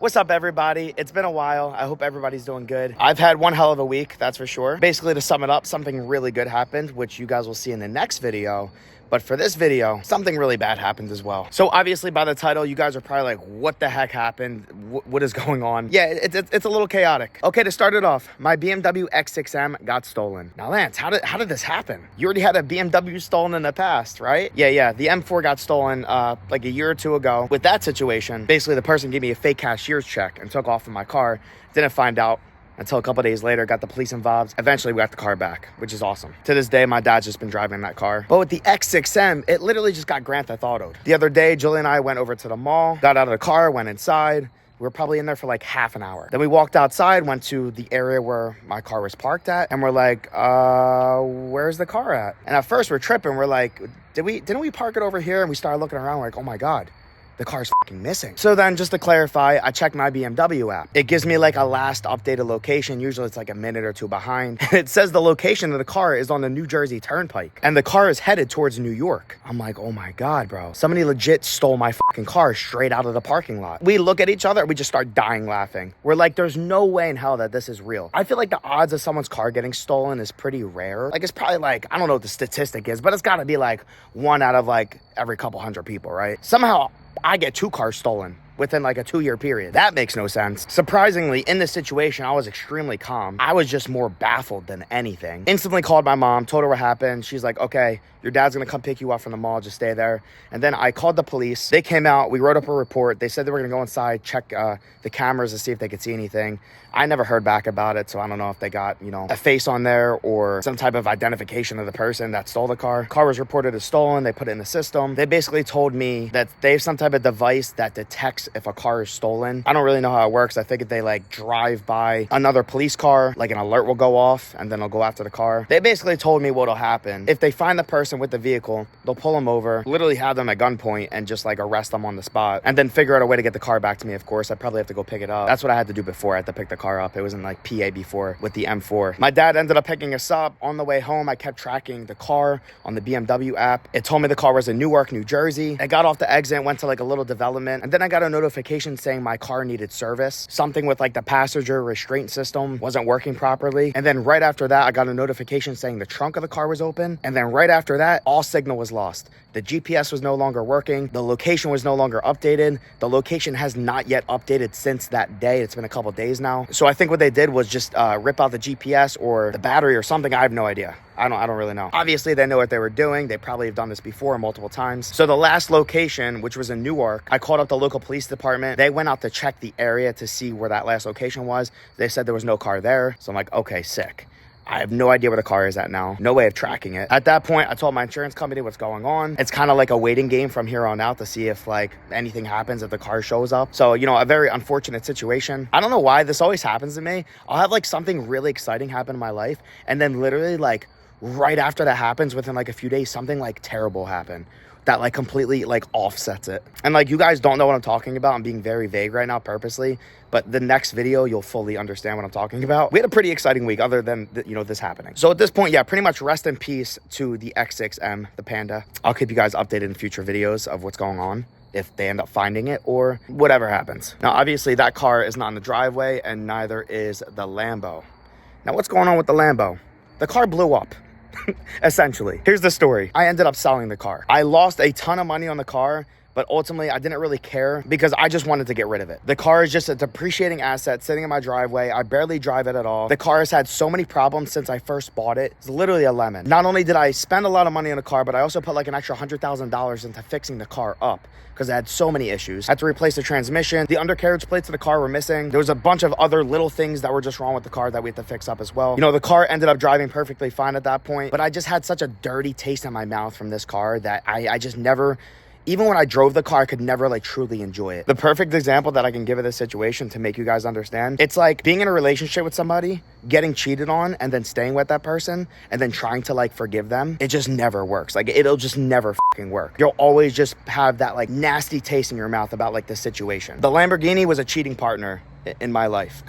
What's up, everybody? It's been a while. I hope everybody's doing good. I've had one hell of a week, that's for sure. Basically, to sum it up, something really good happened, which you guys will see in the next video. But for this video, something really bad happened as well. So obviously by the title, you guys are probably like, what the heck happened? What is going on? Yeah, it's a little chaotic. Okay, to start it off, my BMW X6M got stolen. Now, Lance, how did this happen? You already had a BMW stolen in the past, right? Yeah, the M4 got stolen like a year or two ago. With that situation, basically the person gave me a fake cashier's check and took off in my car. Didn't find out until a couple days later, got the police involved. Eventually, we got the car back, which is awesome. To this day, my dad's just been driving that car. But with the X6M, it literally just got Grand Theft Auto'd. The other day, Julie and I went over to the mall, got out of the car, went inside. We were probably in there for like half an hour. Then we walked outside, went to the area where my car was parked at, and we're like, where's the car at? And at first, we're tripping. We're like, didn't we park it over here? And we started looking around, we're like, oh my God. The car's fucking missing. So then, just to clarify, I checked my BMW app. It gives me like a last updated location. Usually it's like a minute or two behind. And it says the location of the car is on the New Jersey Turnpike. And the car is headed towards New York. I'm like, oh my God, bro. Somebody legit stole my fucking car straight out of the parking lot. We look at each other, we just start dying laughing. We're like, there's no way in hell that this is real. I feel like the odds of someone's car getting stolen is pretty rare. Like, it's probably like, I don't know what the statistic is, but it's gotta be like 1 out of like every couple hundred people, right? Somehow, I get 2 cars stolen within like a 2-year period. That makes no sense. Surprisingly, in this situation, I was extremely calm. I was just more baffled than anything. Instantly called my mom, told her what happened. She's like, okay, your dad's gonna come pick you up from the mall, just stay there. And then I called the police. They came out, we wrote up a report. They said they were gonna go inside, check the cameras to see if they could see anything. I never heard back about it, so I don't know if they got, a face on there or some type of identification of the person that stole the car. Car was reported as stolen. They put it in the system. They basically told me that they have some type of device that detects if a car is stolen. I don't really know how it works. I think if they like drive by another police car, like an alert will go off and then they'll go after the car. They basically told me what'll happen. If they find the person with the vehicle, they'll pull them over, literally have them at gunpoint and just like arrest them on the spot and then figure out a way to get the car back to me. Of course, I'd probably have to go pick it up. That's what I had to do before. I had to pick the car up. It was in like PA before with the M4. My dad ended up picking us up. On the way home, I kept tracking the car on the BMW app. It told me the car was in Newark, New Jersey. I got off the exit, went to like a little development, and then I got a notification saying my car needed service. Something with like the passenger restraint system wasn't working properly. And then right after that, I got a notification saying the trunk of the car was open. And then right after that, all signal was lost. The GPS was no longer working. The location was no longer updated. The location has not yet updated since that day. It's been a couple days now. So I think what they did was just rip out the GPS or the battery or something. I have no idea. I don't really know. Obviously, they know what they were doing. They probably have done this before multiple times. So the last location, which was in Newark, I called up the local police department. They went out to check the area to see where that last location was. They said there was no car there. So I'm like, okay, sick. I have no idea where the car is at now. No way of tracking it. At that point, I told my insurance company what's going on. It's kind of like a waiting game from here on out to see if like anything happens, if the car shows up. So, a very unfortunate situation. I don't know why this always happens to me. I'll have like something really exciting happen in my life. And then literally like right after that happens, within like a few days, something like terrible happened that like completely like offsets it. And like you guys don't know what I'm talking about. I'm being very vague right now purposely, but the next video you'll fully understand what I'm talking about. We had a pretty exciting week other than this happening. So at this point, yeah, pretty much rest in peace to the X6M, the Panda. I'll keep you guys updated in future videos of what's going on, if they end up finding it or whatever happens. Now, obviously that car is not in the driveway and neither is the Lambo. Now, what's going on with the Lambo? The car blew up. Essentially. Here's the story. I ended up selling the car. I lost a ton of money on the car, but ultimately I didn't really care because I just wanted to get rid of it. The car is just a depreciating asset sitting in my driveway. I barely drive it at all. The car has had so many problems since I first bought it. It's literally a lemon. Not only did I spend a lot of money on the car, but I also put like an extra $100,000 into fixing the car up because it had so many issues. I had to replace the transmission. The undercarriage plates of the car were missing. There was a bunch of other little things that were just wrong with the car that we had to fix up as well. The car ended up driving perfectly fine at that point, but I just had such a dirty taste in my mouth from this car that I just never... Even when I drove the car, I could never like truly enjoy it. The perfect example that I can give of this situation to make you guys understand, it's like being in a relationship with somebody, getting cheated on, and then staying with that person, and then trying to like forgive them. It just never works. Like it'll just never fucking work. You'll always just have that like nasty taste in your mouth about like the situation. The Lamborghini was a cheating partner. in my life.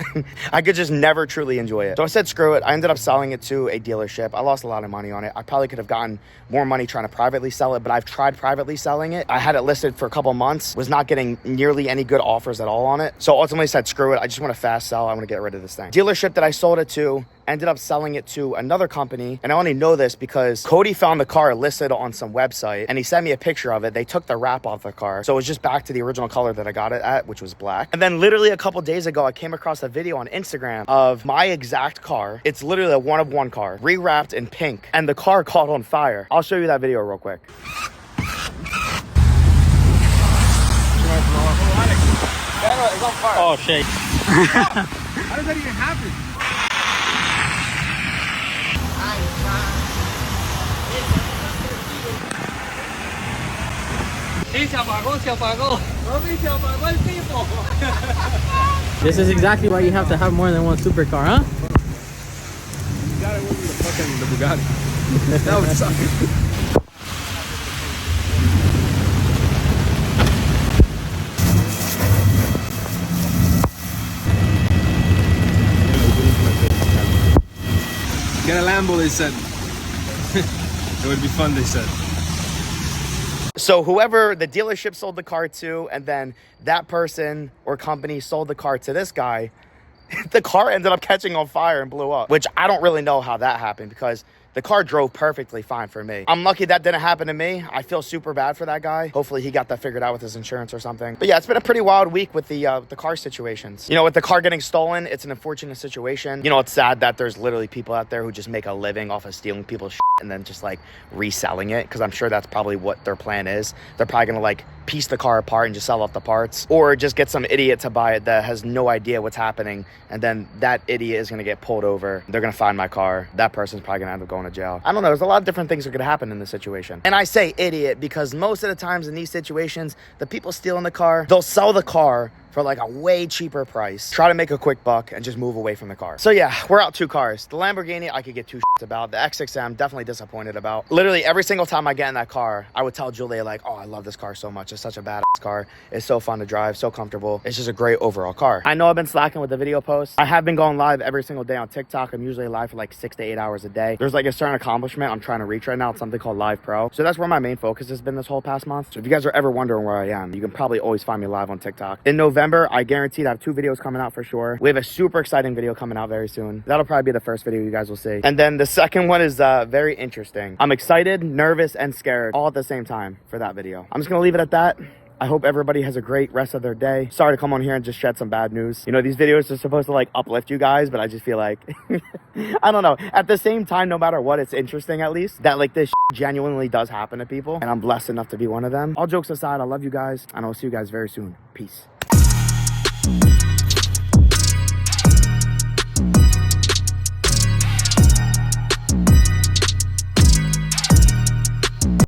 I could just never truly enjoy it. So I said, screw it. I ended up selling it to a dealership. I lost a lot of money on it. I probably could have gotten more money trying to privately sell it, but I've tried privately selling it. I had it listed for a couple months, was not getting nearly any good offers at all on it. So ultimately said, screw it. I just want to fast sell. I want to get rid of this thing. Dealership that I sold it to ended up selling it to another company. And I only know this because Cody found the car listed on some website and he sent me a picture of it. They took the wrap off the car. So it was just back to the original color that I got it at, which was black. And then literally a couple days ago, I came across a video on Instagram of my exact car. It's literally a one-of-one car, re-wrapped in pink, and the car caught on fire. I'll show you that video real quick. Oh shit. How does that even happen? This is exactly why you have to have more than one supercar, huh? You got it with the Bugatti. That would suck. Get a Lambo, they said. It would be fun, they said. So whoever the dealership sold the car to, and then that person or company sold the car to this guy, the car ended up catching on fire and blew up, which I don't really know how that happened because the car drove perfectly fine for me. I'm lucky that didn't happen to me. I feel super bad for that guy. Hopefully he got that figured out with his insurance or something. But yeah, it's been a pretty wild week with the car situations. You know, with the car getting stolen, it's an unfortunate situation. You know, it's sad that there's literally people out there who just make a living off of stealing people's shit and then just like reselling it, because I'm sure that's probably what their plan is. They're probably gonna like piece the car apart and just sell off the parts, or just get some idiot to buy it that has no idea what's happening, and then that idiot is gonna get pulled over. They're gonna find my car. That person's probably gonna end up going to jail. I don't know. There's a lot of different things that could happen in this situation. And I say idiot because most of the times in these situations, the people stealing the car, they'll sell the car for like a way cheaper price, try to make a quick buck, and just move away from the car. So yeah, we're out 2 cars. The Lamborghini, I could get 2 shits about. The X6M, definitely disappointed about. Literally every single time I get in that car, I would tell Julia like, oh, I love this car so much. It's such a badass car. It's so fun to drive, so comfortable. It's just a great overall car. I know I've been slacking with the video posts. I have been going live every single day on TikTok. I'm usually live for like 6 to 8 hours a day. There's like a certain accomplishment I'm trying to reach right now. It's something called Live Pro. So that's where my main focus has been this whole past month. So if you guys are ever wondering where I am, you can probably always find me live on TikTok. In November, I guarantee I have 2 videos coming out for sure. We have a super exciting video coming out very soon. That'll probably be the first video you guys will see. And then the second one is very interesting. I'm excited, nervous, and scared all at the same time for that video. I'm just gonna leave it at that. I hope everybody has a great rest of their day. Sorry to come on here and just shed some bad news. You know, these videos are supposed to like uplift you guys, but I just feel like, I don't know. At the same time, no matter what, it's interesting at least that like this genuinely does happen to people. And I'm blessed enough to be one of them. All jokes aside, I love you guys. And I'll see you guys very soon. Peace.